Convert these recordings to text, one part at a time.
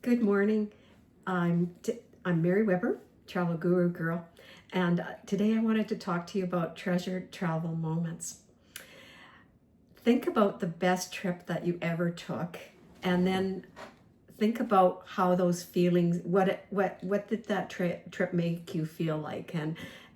Good morning. I'm Mary Weber, Travel Guru Girl, and today I wanted to talk to you about treasured travel moments. Think about the best trip that you ever took, and then think about how those feelings, what did that trip make you feel like,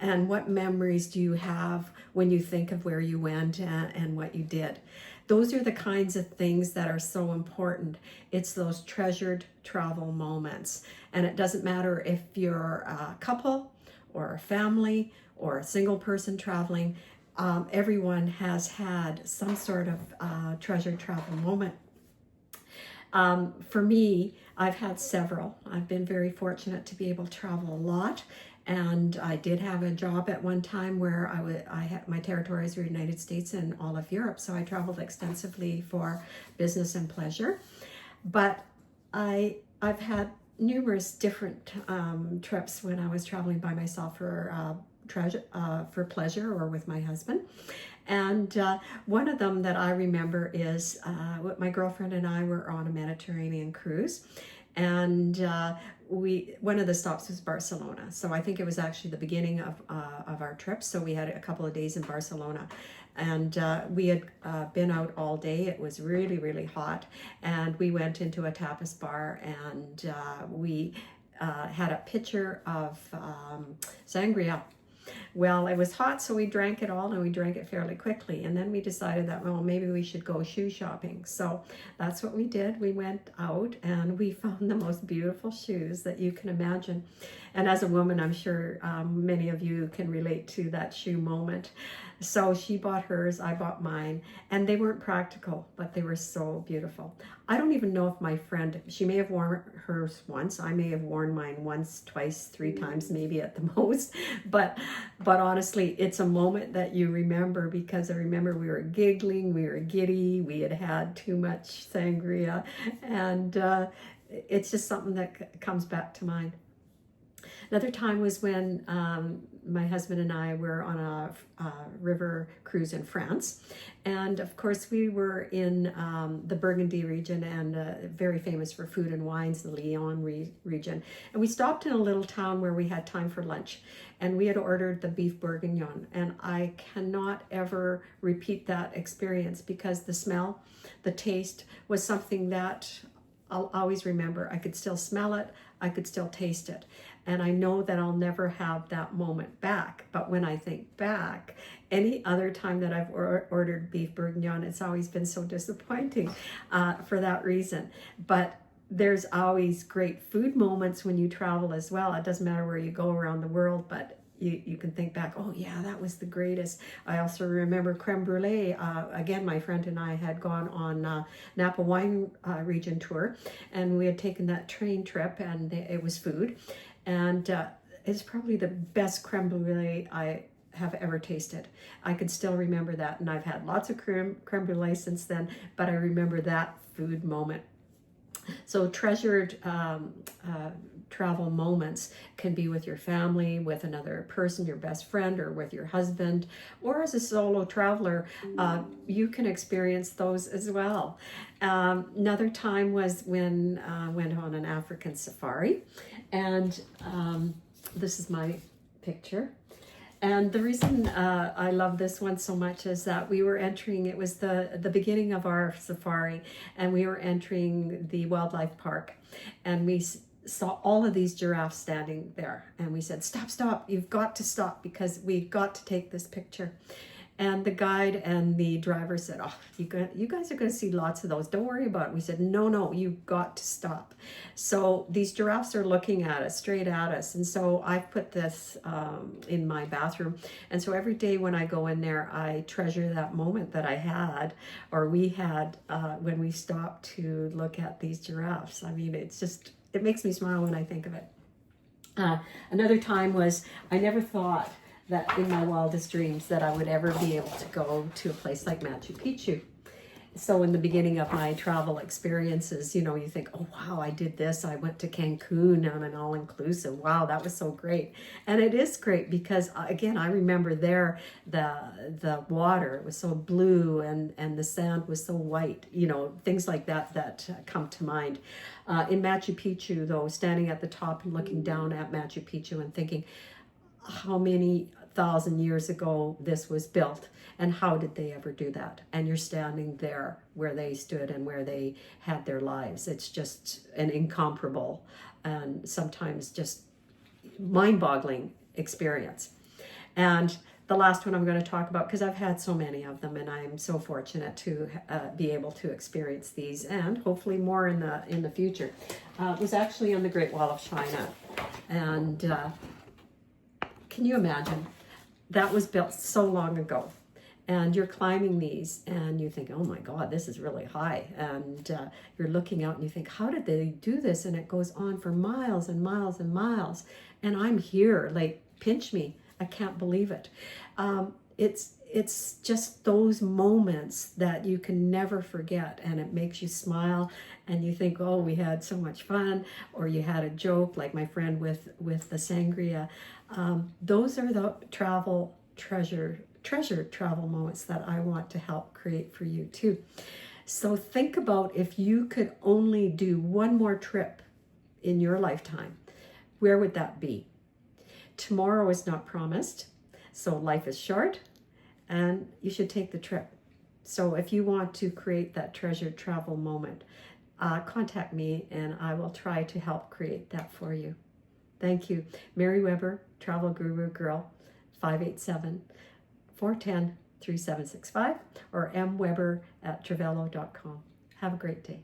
and what memories do you have when you think of where you went and what you did. Those are the kinds of things that are so important. It's those treasured travel moments. And it doesn't matter if you're a couple or a family or a single person traveling, everyone has had some sort of treasured travel moment. For me, I've had several. I've been very fortunate to be able to travel a lot. And I did have a job at one time where I had my territories were United States and all of Europe. So I traveled extensively for business and pleasure. But I've had numerous different trips when I was traveling by myself for pleasure or with my husband. And one of them that I remember is my girlfriend and I were on a Mediterranean cruise, and one of the stops was Barcelona. So I think it was actually the beginning of our trip. So we had a couple of days in Barcelona, and we had been out all day. It was really, really hot, and we went into a tapas bar, and we had a pitcher of sangria. Well, it was hot, so we drank it all, and we drank it fairly quickly. And then we decided that, well, maybe we should go shoe shopping. So that's what we did. We went out and we found the most beautiful shoes that you can imagine. And as a woman, I'm sure many of you can relate to that shoe moment. So she bought hers, I bought mine, and they weren't practical, but they were so beautiful. I don't even know if my friend, she may have worn hers once. I may have worn mine once, twice, three times, maybe at the most. But honestly, it's a moment that you remember, because I remember we were giggling, we were giddy, we had had too much sangria, and it's just something that comes back to mind. Another time was when my husband and I were on a river cruise in France. And of course, we were in the Burgundy region, and very famous for food and wines, the Lyon region. And we stopped in a little town where we had time for lunch. And we had ordered the beef bourguignon. And I cannot ever repeat that experience, because the smell, the taste was something that I'll always remember. I could still smell it. I could still taste it. And I know that I'll never have that moment back. But when I think back, any other time that I've ordered beef bourguignon, it's always been so disappointing for that reason. But there's always great food moments when you travel as well. It doesn't matter where you go around the world, but you can think back, oh yeah, that was the greatest. I also remember creme brulee. Again, my friend and I had gone on Napa wine region tour, and we had taken that train trip, and it was food. And it's probably the best creme brulee I have ever tasted. I can still remember that, and I've had lots of creme brulee since then, but I remember that food moment. So treasured travel moments can be with your family, with another person, your best friend, or with your husband, or as a solo traveler. You can experience those as well. Another time was when I went on an African safari, and this is my picture. And the reason I love this one so much is that we were entering, it was the beginning of our safari, and we were entering the wildlife park, and we saw all of these giraffes standing there, and we said, stop, you've got to stop, because we've got to take this picture. And the guide and the driver said, oh, you guys are going to see lots of those. Don't worry about it. We said, no, you've got to stop. So these giraffes are looking at us, straight at us. And so I've put this in my bathroom. And so every day when I go in there, I treasure that moment that I had, or we had, when we stopped to look at these giraffes. I mean, it makes me smile when I think of it. Another time was, I never thought that in my wildest dreams that I would ever be able to go to a place like Machu Picchu. So in the beginning of my travel experiences, you know, you think, oh wow, I did this. I went to Cancun on an all-inclusive. Wow, that was so great. And it is great because again, I remember there the water, it was so blue and the sand was so white, you know, things like that come to mind. In Machu Picchu though, standing at the top and looking down at Machu Picchu and thinking, how many thousand years ago this was built and how did they ever do that, and you're standing there where they stood and where they had their lives. It's just an incomparable and sometimes just mind-boggling experience. And the last one I'm going to talk about, because I've had so many of them and I'm so fortunate to be able to experience these and hopefully more in the future, was actually on the Great Wall of China. And can you imagine? That was built so long ago. And you're climbing these and you think, oh my God, this is really high. And you're looking out and you think, how did they do this? And it goes on for miles and miles and miles. And I'm here, like, pinch me. I can't believe it. It's just those moments that you can never forget, and it makes you smile and you think, oh, we had so much fun, or you had a joke like my friend with the sangria. Those are the treasure travel moments that I want to help create for you too. So think about, if you could only do one more trip in your lifetime, where would that be? Tomorrow is not promised, so life is short and you should take the trip. So if you want to create that treasured travel moment, contact me and I will try to help create that for you. Thank you. Mary Weber, Travel Guru Girl, 587-410-3765 or mweber@travello.com. Have a great day.